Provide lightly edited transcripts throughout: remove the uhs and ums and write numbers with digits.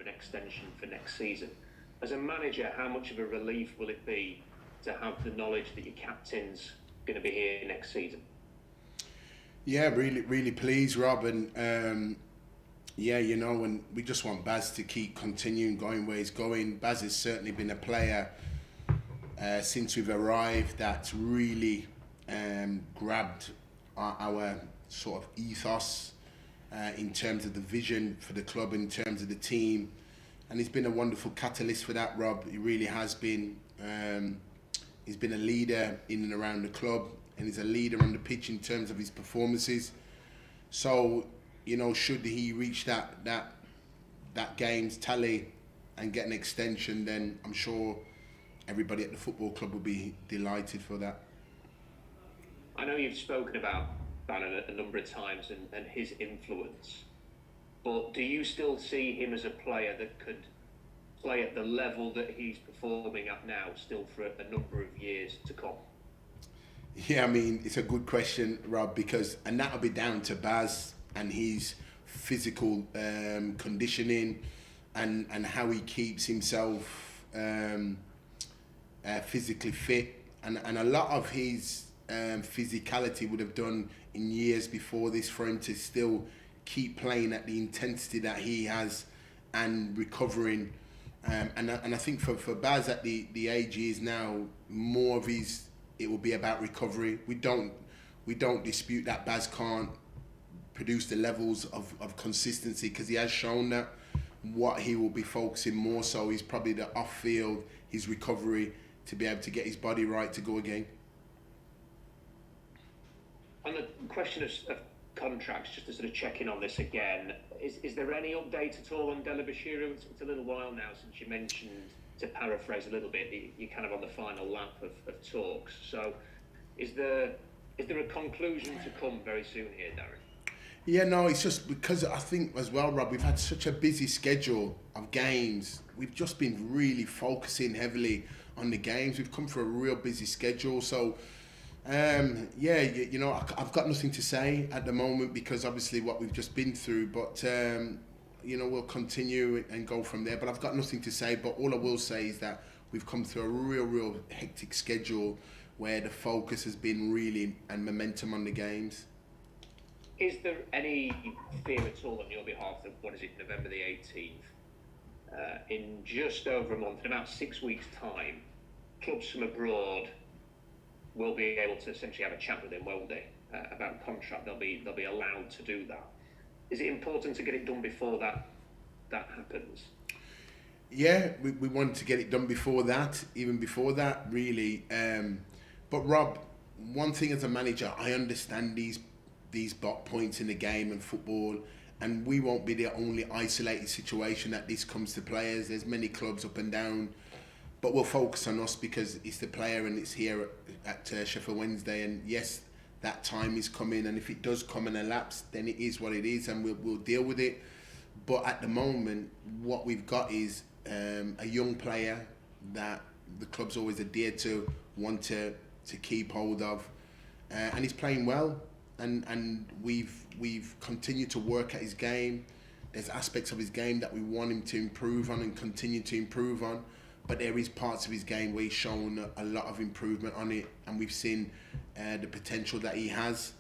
an extension for next season. As a manager, how much of a relief will it be to have the knowledge that your captain's going to be here next season? Yeah, really, really pleased, Rob, and yeah, you know, and we just want Baz to keep continuing going where he's going. Baz has certainly been a player since we've arrived that's really grabbed our sort of ethos in terms of the vision for the club, in terms of the team, and he's been a wonderful catalyst for that, Rob. He really has been. He's been a leader in and around the club, and he's a leader on the pitch in terms of his performances. So, you know, should he reach that game's tally and get an extension, then I'm sure everybody at the football club will be delighted for that. I know you've spoken about Bannon a number of times and his influence, but do you still see him as a player that could play at the level that he's performing at now still for a number of years to come? Yeah, I mean, it's a good question, Rob, because, and that'll be down to Baz and his physical conditioning and how he keeps himself physically fit, and a lot of his physicality would have done in years before this for him to still keep playing at the intensity that he has and recovering. And I think for Baz at the age he is now, more of it will be about recovery. We don't dispute that Baz can't produce the levels of consistency, because he has shown that. What he will be focusing more so is probably the off-field, his recovery, to be able to get his body right to go again. On the question of contracts, just to sort of check in on this again, is there any update at all on Delabashiru? It's a little while now since you mentioned, to paraphrase a little bit, you're kind of on the final lap of talks. So is there a conclusion to come very soon here, Darren? Yeah, no, it's just because I think as well, Rob, we've had such a busy schedule of games. We've just been really focusing heavily on the games. We've come for a real busy schedule. So, yeah, you know, I've got nothing to say at the moment because obviously what we've just been through. But, you know, we'll continue and go from there. But I've got nothing to say. But all I will say is that we've come through a real hectic schedule where the focus has been really and momentum on the games. Is there any fear at all on your behalf that, November the 18th, in just over a month, in about 6 weeks' time, clubs from abroad will be able to essentially have a chat with him, won't they, about contract? They'll be allowed to do that. Is it important to get it done before that happens? Yeah, we want to get it done before that, even before that, really. But Rob, one thing as a manager, I understand these points in the game and football, and we won't be the only isolated situation that this comes to players. There's many clubs up and down, but we'll focus on us because it's the player and it's here at Sheffield Wednesday. And yes, that time is coming, and if it does come and elapse, then it is what it is, and we'll deal with it. But at the moment, what we've got is a young player that the club's always adhered to, want to keep hold of, and he's playing well. And we've continued to work at his game. There's aspects of his game that we want him to improve on and continue to improve on, but there is parts of his game where he's shown a lot of improvement on it, and we've seen the potential that he has.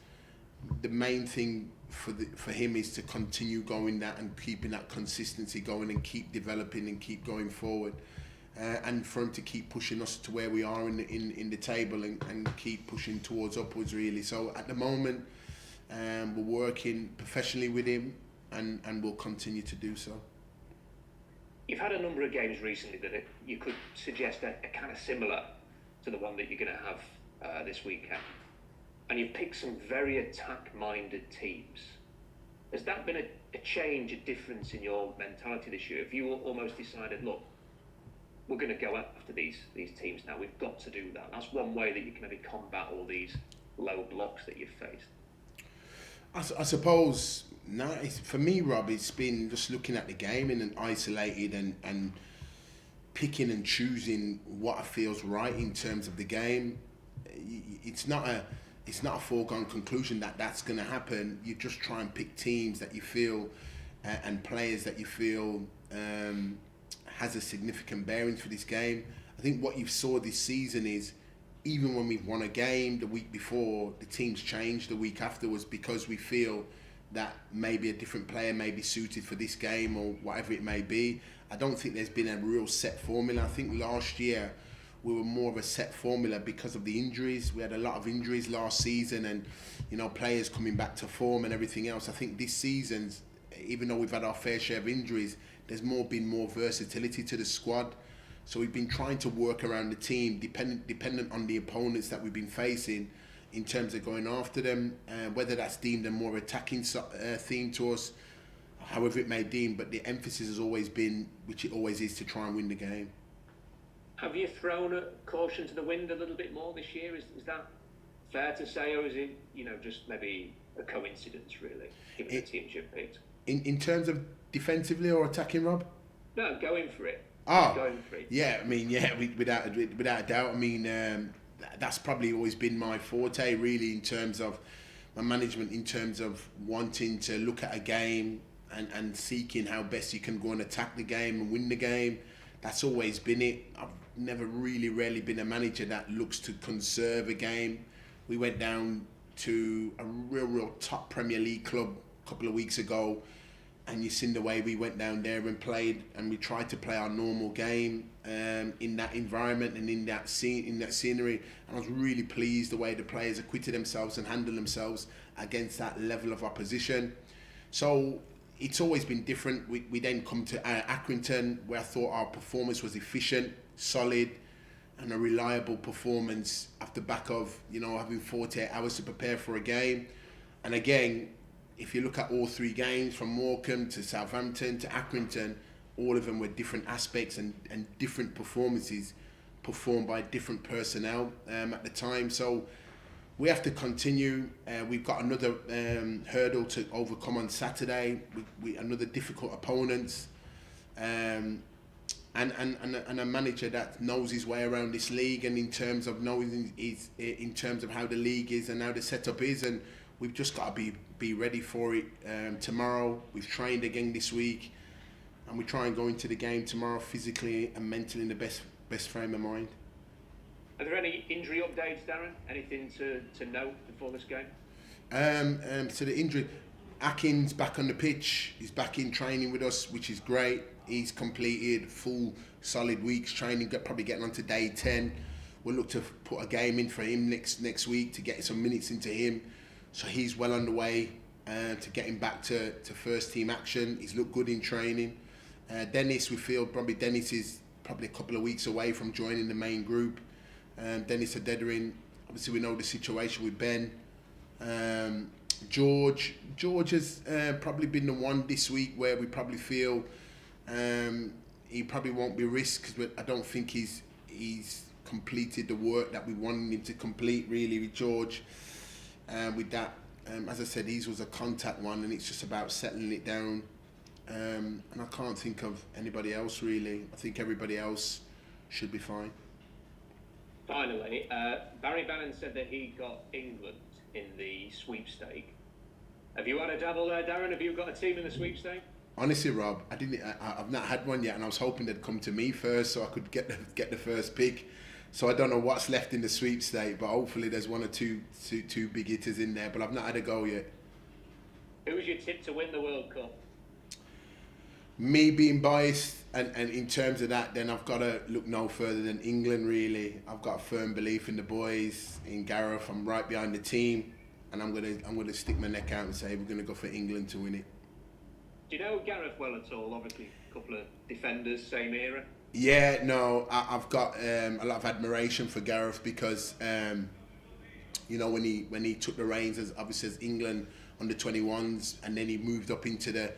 The main thing for him is to continue going that and keeping that consistency going and keep developing and keep going forward. And for him to keep pushing us to where we are in the table and keep pushing towards upwards, really. So at the moment, we're working professionally with him, and we'll continue to do so. You've had a number of games recently that you could suggest are kind of similar to the one that you're going to have this weekend, and you've picked some very attack-minded teams. Has that been a change, a difference in your mentality this year? Have you almost decided, look, we're going to go after these teams now. We've got to do that. That's one way that you can maybe combat all these low blocks that you've faced. I suppose, no, for me, Rob, it's been just looking at the game and isolated and picking and choosing what feels right in terms of the game. It's not a foregone conclusion that that's going to happen. You just try and pick teams that you feel and players that you feel has a significant bearing for this game. I think what you saw this season is, even when we've won a game the week before, the team's changed the week afterwards because we feel that maybe a different player may be suited for this game or whatever it may be. I don't think there's been a real set formula. I think last year we were more of a set formula because of the injuries. We had a lot of injuries last season, and players coming back to form and everything else. I think this season's, even though we've had our fair share of injuries, there's been more versatility to the squad. So we've been trying to work around the team dependent on the opponents that we've been facing, in terms of going after them, whether that's deemed a more attacking theme to us, however it may deem, but the emphasis has always been, which it always is, to try and win the game. Have you thrown a caution to the wind a little bit more this year? Is that fair to say, or is it just maybe a coincidence, really, given the teams you've picked? In terms of defensively or attacking, Rob? No, going for it. Going for it. Yeah, without a doubt. That's probably always been my forte, really, in terms of my management, in terms of wanting to look at a game and seeking how best you can go and attack the game and win the game. That's always been it. I've never rarely been a manager that looks to conserve a game. We went down to a real top Premier League club a couple of weeks ago, and you've seen the way we went down there and played, and we tried to play our normal game in that environment and in that scenery. And I was really pleased the way the players acquitted themselves and handled themselves against that level of opposition. So it's always been different. We then come to Accrington, where I thought our performance was efficient, solid, and a reliable performance after back of having 48 hours to prepare for a game. And again, if you look at all three games, from Morecambe to Southampton to Accrington, all of them were different aspects and different performances performed by different personnel at the time. So we have to continue. We've got another hurdle to overcome on Saturday. We another difficult opponent, and a manager that knows his way around this league, and in terms of in terms of how the league is and how the setup is, and we've just got to be ready for it tomorrow. We've trained again this week, and we try and go into the game tomorrow physically and mentally in the best frame of mind. Are there any injury updates, Darren? Anything to note before this game? So the injury, Akin's back on the pitch. He's back in training with us, which is great. He's completed full solid weeks training, probably getting on to day 10. We'll look to put a game in for him next week to get some minutes into him. So he's well on the way to getting back to first team action. He's looked good in training. Dennis, we feel Dennis is probably a couple of weeks away from joining the main group. Dennis Adederin, obviously we know the situation with Ben. George has probably been the one this week where we probably feel he probably won't be risked, because I don't think he's completed the work that we wanted him to complete, really, with George. With that, as I said, his was a contact one, and it's just about settling it down. And I can't think of anybody else, really. I think everybody else should be fine. Finally, Barry Bannon said that he got England in the sweepstake. Have you had a dabble there, Darren? Have you got a team in the sweepstake? Honestly, Rob, I've not had one yet, and I was hoping they'd come to me first so I could get the first pick. So I don't know what's left in the sweepstake, but hopefully there's one or two big hitters in there. But I've not had a go yet. Who was your tip to win the World Cup? Me being biased, and in terms of that, then I've got to look no further than England, really. I've got a firm belief in the boys, in Gareth. I'm right behind the team, and I'm gonna stick my neck out and say we're gonna go for England to win it. Do you know Gareth well at all? Obviously, a couple of defenders, same era. Yeah, no, I've got a lot of admiration for Gareth because when he took the reins as England under 21s, and then he moved up into the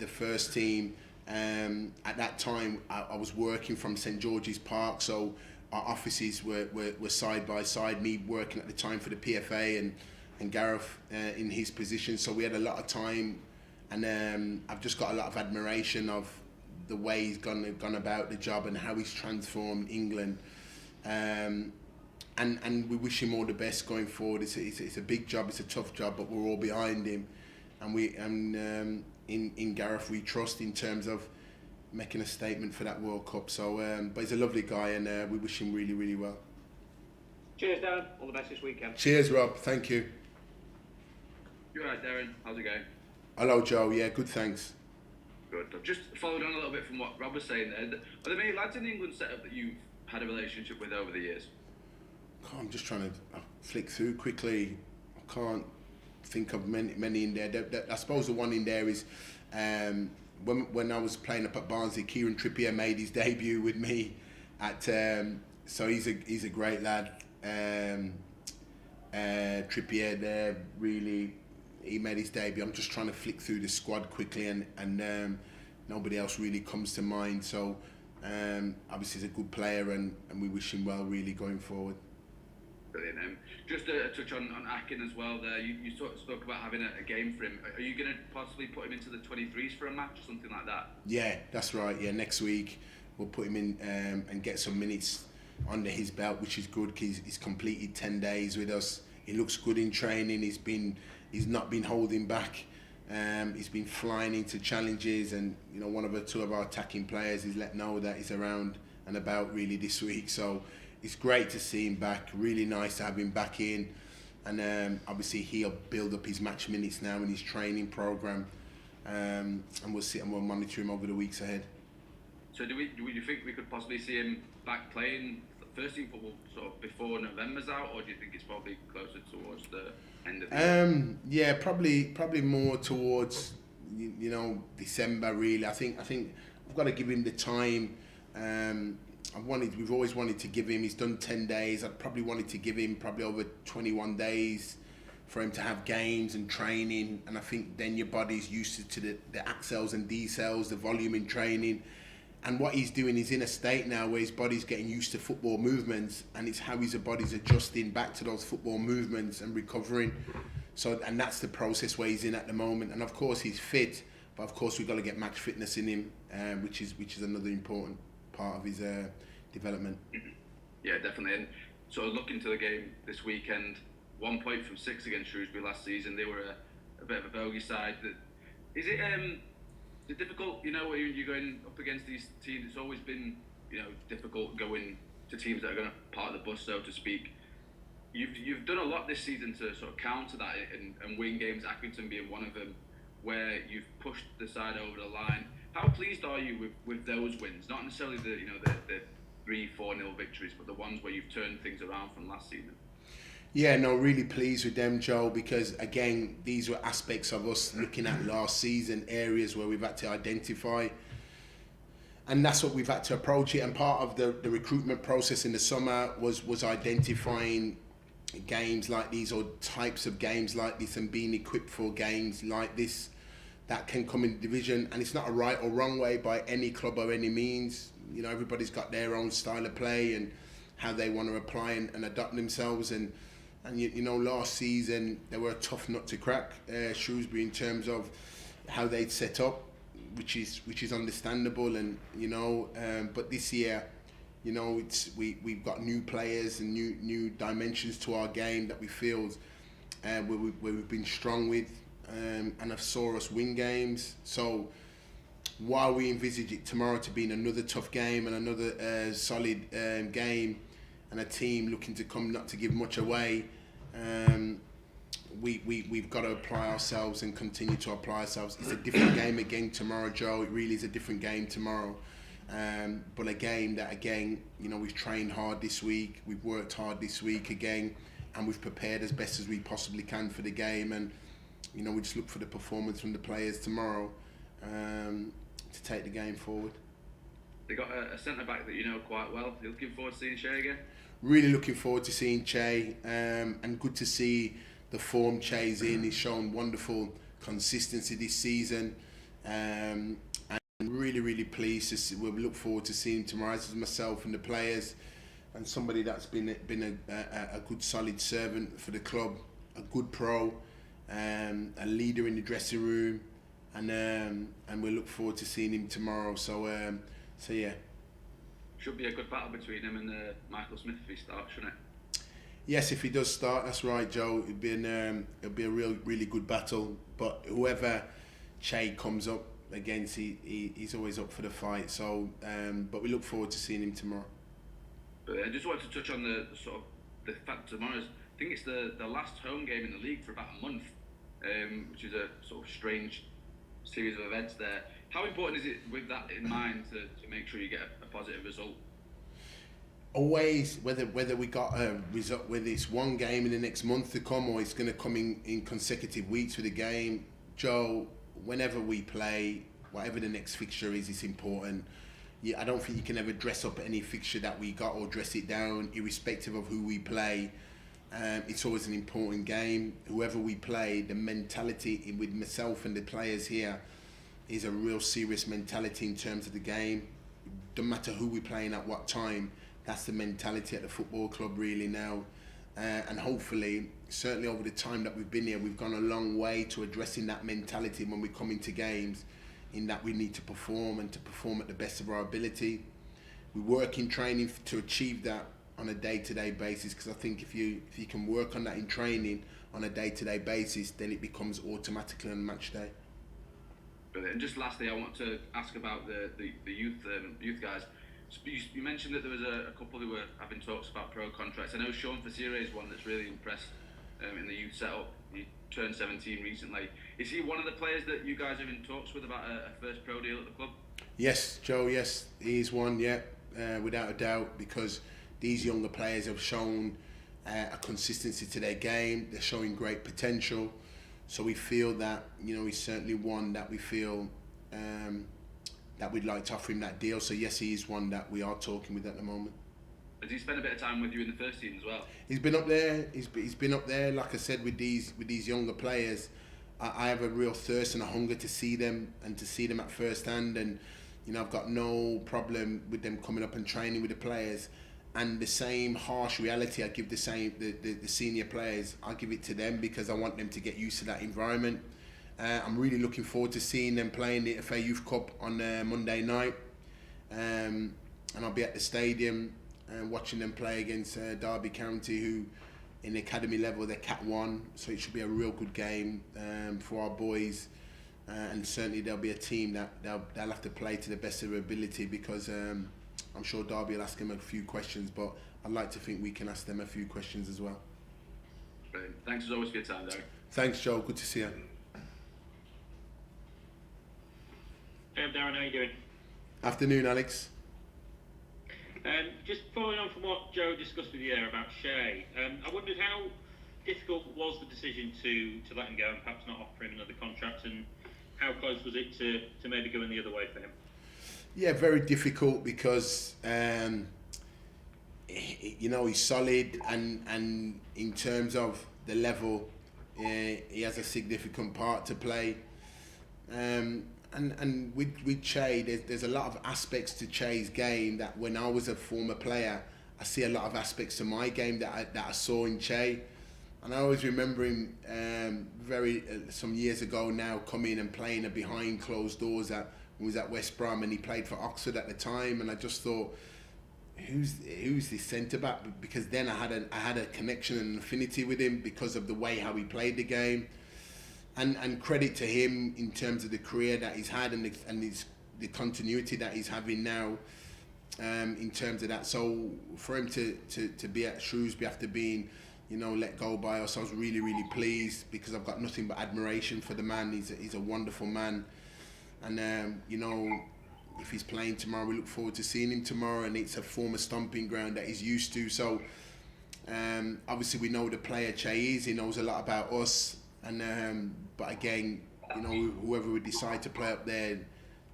first team. At that time, I was working from St George's Park, so our offices were side by side. Me working at the time for the PFA and Gareth in his position, so we had a lot of time, and I've just got a lot of admiration of the way he's gone about the job and how he's transformed England, and we wish him all the best going forward. It's a big job, it's a tough job, but we're all behind him, and in Gareth we trust in terms of making a statement for that World Cup. So, but he's a lovely guy, and we wish him really, really well. Cheers, Darren. All the best this weekend. Cheers, Rob. Thank you. You're right, Darren. How's it going? Hello, Joe. Yeah, good, thanks. Good. I've just followed on a little bit from what Rob was saying there. Are there many lads in the England setup that you've had a relationship with over the years? I'm just trying to flick through quickly. I can't think of many in there. I suppose the one in there is when I was playing up at Barnsley, Kieran Trippier made his debut with me at. So he's a great lad. Trippier there really. He made his debut. I'm just trying to flick through the squad quickly, and nobody else really comes to mind. So obviously he's a good player, and we wish him well really going forward. Brilliant. Just a touch on Akin as well there. You spoke about having a game for him. Are you going to possibly put him into the 23s for a match or something like that? Yeah, that's right. Yeah, next week we'll put him in and get some minutes under his belt, which is good because he's completed 10 days with us. He looks good in training. He's not been holding back. He's been flying into challenges, and one of the two of our attacking players is let know that he's around and about really this week. So it's great to see him back. Really nice to have him back in, and obviously he'll build up his match minutes now in his training program, and we'll see and we'll monitor him over the weeks ahead. So do you think we could possibly see him back playing first team football sort of before November's out, or do you think it's probably closer towards the end of the year? Yeah, probably more towards December really. I think we've got to give him the time. We've always wanted to give him. He's done 10 days. I'd probably wanted to give him probably over 21 days for him to have games and training. And I think then your body's used to the accels and decels, the volume in training. And what he's doing, he's in a state now where his body's getting used to football movements, and it's how his body's adjusting back to those football movements and recovering. And that's the process where he's in at the moment. And of course he's fit, but of course we've got to get match fitness in him, which is another important part of his development. Yeah, definitely. And so looking to the game this weekend, 1 point from 6 against Shrewsbury last season. They were a bit of a bogey side. Is it difficult, when you're going up against these teams? It's always been, difficult going to teams that are going to part of the bus, so to speak. You've done a lot this season to sort of counter that and win games, Accrington being one of them, where you've pushed the side over the line. How pleased are you with those wins? Not necessarily the 3-4-0 victories, but the ones where you've turned things around from last season. Yeah, no, really pleased with them, Joe, because again, these were aspects of us looking at last season, areas where we've had to identify, and that's what we've had to approach it. And part of the recruitment process in the summer was identifying games like these, or types of games like this, and being equipped for games like this that can come in the division. And it's not a right or wrong way by any club or any means. Everybody's got their own style of play and how they want to apply and adopt themselves. And last season they were a tough nut to crack, Shrewsbury, in terms of how they'd set up, which is understandable. And but this year, we've got new players and new dimensions to our game that we feel where we've been strong with, and have saw us win games. So while we envisage it tomorrow to be another tough game and another solid game, and a team looking to come not to give much away, we've got to apply ourselves and continue to apply ourselves. It's a different game again tomorrow, Joe. It really is a different game tomorrow. But a game that, again, we've trained hard this week, we've worked hard this week again, and we've prepared as best as we possibly can for the game. And we just look for the performance from the players tomorrow to take the game forward. They got a centre back that you know quite well. You're looking forward to seeing Che again? Really looking forward to seeing Che, and good to see the form Che's in. He's shown wonderful consistency this season, and really pleased to see. We look forward to seeing him tomorrow, as myself and the players, and somebody that's been a good solid servant for the club, a good pro, a leader in the dressing room, and we look forward to seeing him tomorrow. So yeah. Should be a good battle between him and Michael Smith if he starts, shouldn't it? Yes, if he does start, that's right, Joe. It'll be a really good battle. But whoever Che comes up against, he's always up for the fight. So, but we look forward to seeing him tomorrow. But I just wanted to touch on the sort of the fact tomorrow's. I think it's the last home game in the league for about a month, which is a sort of strange series of events there. How important is it, with that in mind, to make sure you get a positive result? Always, whether we got a result, whether it's one game in the next month to come or it's going to come in consecutive weeks with a game, Joe, whenever we play, whatever the next fixture is, it's important. I don't think you can ever dress up any fixture that we got or dress it down, irrespective of who we play. It's always an important game. Whoever we play, the mentality with myself and the players here is a real serious mentality in terms of the game. No matter who we're playing at what time, that's the mentality at the football club really now. And hopefully, certainly over the time that we've been here, we've gone a long way to addressing that mentality when we come into games, in that we need to perform and to perform at the best of our ability. We work in training to achieve that on a day-to-day basis, because I think if you can work on that in training on a day-to-day basis, then it becomes automatically on match day. Brilliant. And just lastly, I want to ask about the youth guys. You mentioned that there was a couple who were having talks about pro contracts. I know Sean Fasire is one that's really impressed in the youth setup. He turned 17 recently. Is he one of the players that you guys are in talks with about a first pro deal at the club? Yes, Joe, yes, he is one, yeah, without a doubt, because these younger players have shown a consistency to their game. They're showing great potential. So we feel that, he's certainly one that we feel that we'd like to offer him that deal. So yes, he is one that we are talking with at the moment. Has he spent a bit of time with you in the first team as well? He's been up there. He's been up there. Like I said, with these younger players, I have a real thirst and a hunger to see them and to see them at first hand. And I've got no problem with them coming up and training with the players. And the same harsh reality I give the senior players, I give it to them, because I want them to get used to that environment. I'm really looking forward to seeing them playing the FA Youth Cup on Monday night, and I'll be at the stadium watching them play against Derby County, who in the academy level they're Cat 1, so it should be a real good game for our boys, and certainly there'll be a team that they'll have to play to the best of their ability, because I'm sure Derby will ask them a few questions, but I'd like to think we can ask them a few questions as well. Brilliant. Thanks as always for your time, Darren. Thanks, Joe. Good to see you. Darren, how are you doing? Afternoon, Alex. Just following on from what Joe discussed with you there about Shea, I wondered how difficult was the decision to let him go and perhaps not offer him another contract, and how close was it to maybe going the other way for him? Yeah, very difficult, because he's solid, and in terms of the level, he has a significant part to play. And with Che, there's a lot of aspects to Che's game that when I was a former player, I see a lot of aspects to my game that I saw in Che. And I always remember him some years ago now coming and playing behind closed doors when he was at West Brom, and he played for Oxford at the time, and I just thought, who's this centre back? Because then I had a connection and an affinity with him because of the way how he played the game. And credit to him in terms of the career that he's had and the continuity that he's having now, in terms of that. So for him to be at Shrewsbury after being, let go by us, I was really, really pleased, because I've got nothing but admiration for the man. He's a wonderful man, and if he's playing tomorrow, we look forward to seeing him tomorrow, and it's a former stomping ground that he's used to. So obviously we know the player Che is. He knows a lot about us. And but again, whoever we decide to play up there,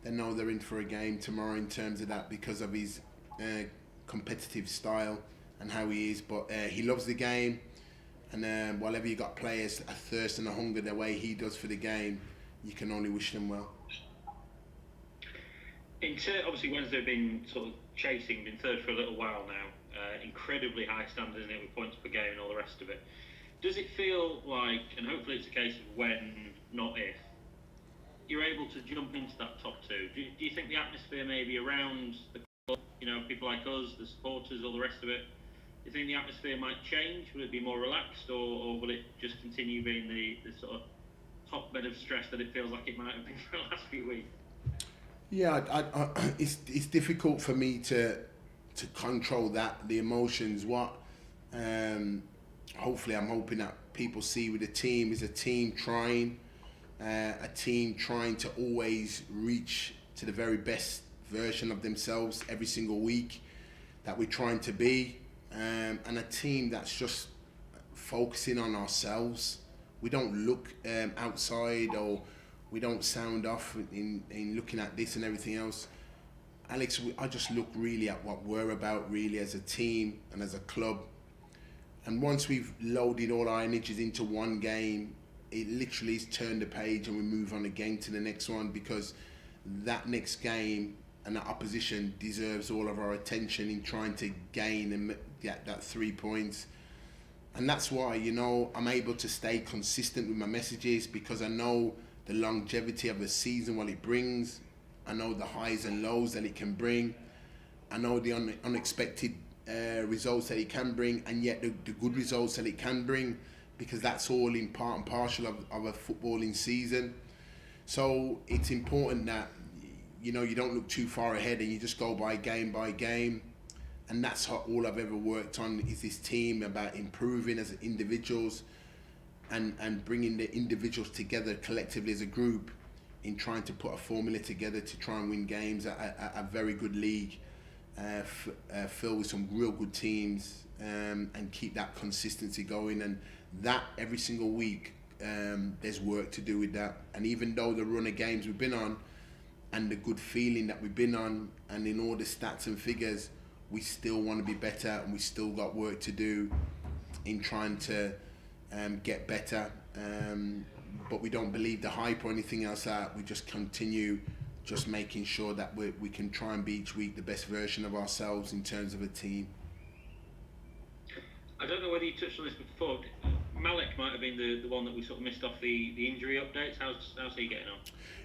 they know they're in for a game tomorrow in terms of that, because of his competitive style and how he is. But he loves the game, and whatever you got players a thirst and a hunger the way he does for the game, you can only wish them well. Obviously Wednesday have been sort of been third for a little while now. Incredibly high standard, isn't it, with points per game and all the rest of it. Does it feel like, and hopefully it's a case of when, not if, you're able to jump into that top two? Do you think the atmosphere maybe around the club, people like us, the supporters, all the rest of it, do you think the atmosphere might change? Will it be more relaxed, or will it just continue being the sort of hotbed of stress that it feels like it might have been for the last few weeks? Yeah, it's difficult for me to control the emotions. Hopefully I'm hoping that people see with the team is a team trying to always reach to the very best version of themselves every single week that we're trying to be, and a team that's just focusing on ourselves. We don't look outside, or we don't sound off in looking at this and everything else. Alex, I just look really at what we're about really as a team and as a club. And once we've loaded all our energies into one game, it literally is turn the page and we move on again to the next one, because that next game and that opposition deserves all of our attention in trying to gain and get that 3 points. And that's why, I'm able to stay consistent with my messages, because I know the longevity of a season, what it brings. I know the highs and lows that it can bring. I know the unexpected results that it can bring, and yet the good results that it can bring, because that's all in part and parcel of a footballing season. So it's important that you don't look too far ahead and you just go by game. And that's all I've ever worked on, is this team, about improving as individuals and bringing the individuals together collectively as a group in trying to put a formula together to try and win games at a very good league, filled with some real good teams, and keep that consistency going. And that every single week, there's work to do with that. And even though the run of games we've been on and the good feeling that we've been on, and in all the stats and figures, we still want to be better, and we still got work to do in trying to get better. But we don't believe the hype or anything else. That we just continue just making sure that we can try and be each week the best version of ourselves in terms of a team. I don't know whether you touched on this before. Malik might have been the one that we sort of missed off the injury updates. How's he getting on?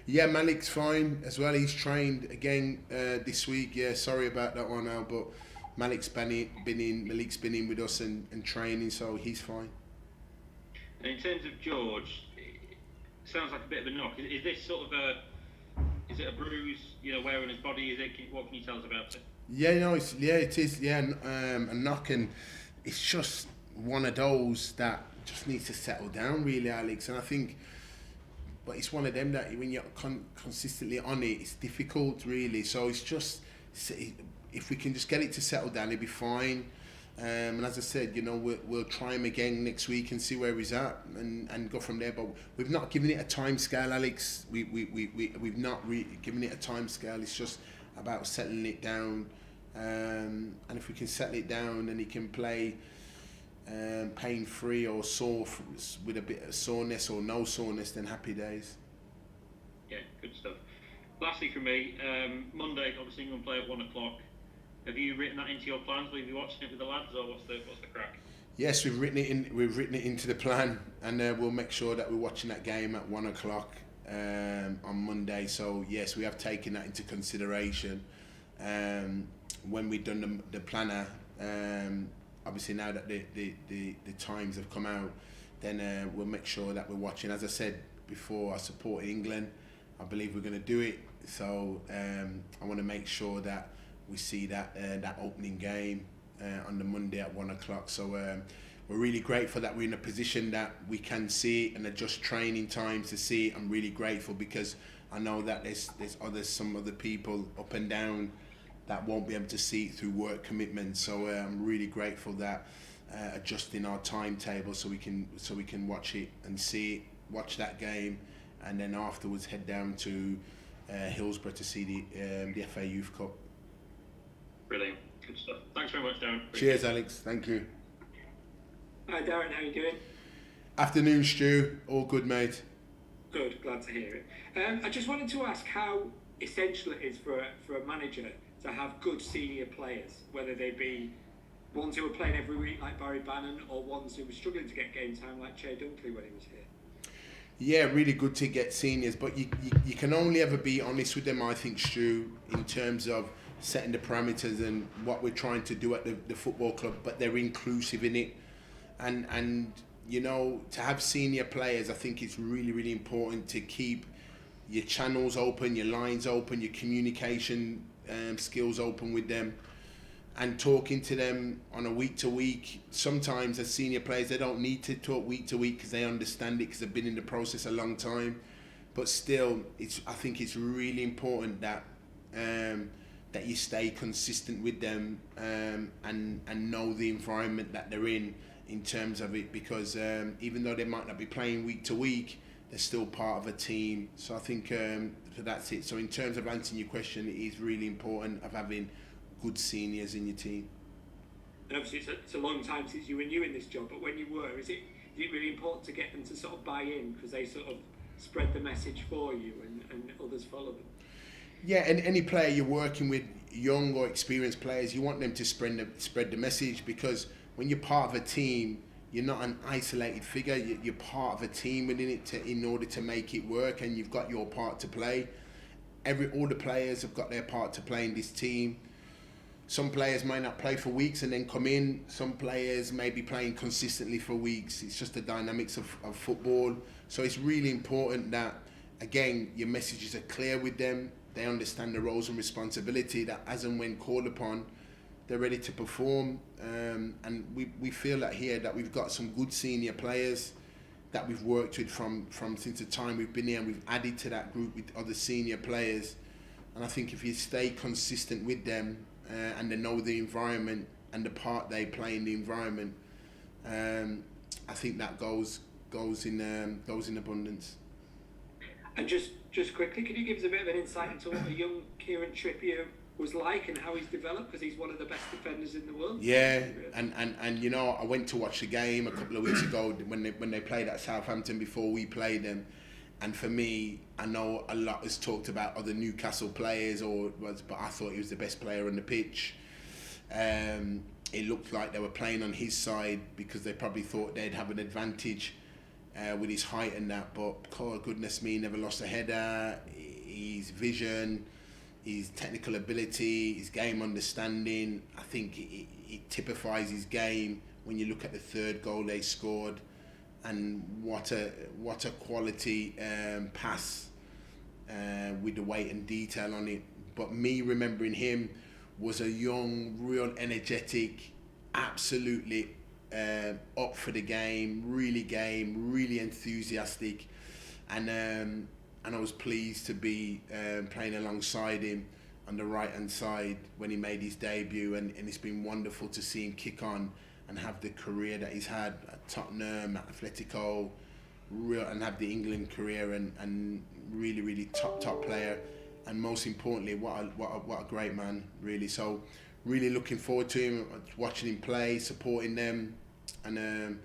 Yeah, Malik's fine as well. He's trained again this week. Yeah, sorry about that one, Al, but Malik's been in with us and training, so he's fine. And in terms of George, it sounds like a bit of a knock. Is this sort of is it a bruise, where on his body? What can you tell us about it? Yeah, no, it is. Yeah, a knock, and it's just one of those that just needs to settle down, really, Alex. And I think, but it's one of them that when you're consistently on it, it's difficult, really. So it's just, if we can just get it to settle down, it'll be fine. And as I said, we'll try him again next week and see where he's at and go from there. But we've not given it a time scale, Alex. We've not given it a time scale. It's just about settling it down. And if we can settle it down and he can play pain-free or sore with a bit of soreness or no soreness, then happy days. Yeah, good stuff. Lastly from me, Monday, obviously England play at 1 o'clock. Have you written that into your plans? Will you be watching it with the lads, or what's the crack? Yes, we've written it in. We've written it into the plan, and we'll make sure that we're watching that game at 1 o'clock on Monday. So yes, we have taken that into consideration when we've done the planner. Obviously, now that the times have come out, then we'll make sure that we're watching. As I said before, I support England. I believe we're going to do it. So I want to make sure that we see that opening game on the Monday at 1 o'clock. So we're really grateful that we're in a position that we can see it and adjust training times to see it. I'm really grateful, because I know that there's some other people up and down that won't be able to see it through work commitments. So I'm really grateful that adjusting our timetable so we can watch it and watch that game, and then afterwards head down to Hillsborough to see the FA Youth Cup. Brilliant, good stuff. Thanks very much, Darren. Cheers, Alex. Thank you. Hi, Darren. How are you doing? Afternoon, Stu. All good, mate. Good. Glad to hear it. I just wanted to ask how essential it is for a manager to have good senior players, whether they be ones who are playing every week like Barry Bannon, or ones who were struggling to get game time like Che Dunkley when he was here. Yeah, really good to get seniors, but you can only ever be honest with them, I think, Stu, in terms of setting the parameters and what we're trying to do at the football club, but they're inclusive in it. And to have senior players, I think it's really, really important to keep your channels open, your lines open, your communication skills open with them, and talking to them on a week to week. Sometimes as senior players, they don't need to talk week to week because they understand it because they've been in the process a long time. But still, I think it's really important that that you stay consistent with them and know the environment that they're in terms of it, because even though they might not be playing week to week, they're still part of a team. So I think so that's it. So in terms of answering your question, it is really important of having good seniors in your team. And obviously it's a long time since you were new in this job, but when you were, is it really important to get them to sort of buy in, because they sort of spread the message for you and others follow them? Yeah, and any player you're working with, young or experienced players, you want them to spread the message, because when you're part of a team, you're not an isolated figure. You're part of a team within it in order to make it work, and you've got your part to play. All the players have got their part to play in this team. Some players may not play for weeks and then come in. Some players may be playing consistently for weeks. It's just the dynamics of football. So it's really important that, again, your messages are clear with them. They understand the roles and responsibility, that as and when called upon, they're ready to perform. And we feel that here that we've got some good senior players that we've worked with from since the time we've been here, and we've added to that group with other senior players. And I think if you stay consistent with them and they know the environment and the part they play in the environment, I think that goes in abundance. And just quickly, can you give us a bit of an insight into what a young Kieran Trippier was like and how he's developed, because he's one of the best defenders in the world? Yeah, and you know, I went to watch the game a couple of weeks ago when they played at Southampton before we played them, and for me, I know a lot is talked about other Newcastle players, but I thought he was the best player on the pitch. It looked like they were playing on his side because they probably thought they'd have an advantage with his height and that, but God goodness me, he never lost a header. His vision, his technical ability, his game understanding, I think it typifies his game when you look at the third goal they scored, and what a quality pass with the weight and detail on it. But me remembering him was a young, real energetic, absolutely up for the game, really enthusiastic, and I was pleased to be playing alongside him on the right hand side when he made his debut, and it's been wonderful to see him kick on and have the career that he's had at Tottenham, at Atletico, and have the England career, and really top player, and most importantly, what a great man, really. So really looking forward to him, watching him play, supporting them, and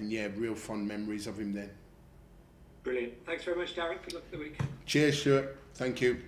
yeah, real fond memories of him then. Brilliant. Thanks very much, Darren. Good luck for the weekend. Cheers, Stuart. Thank you.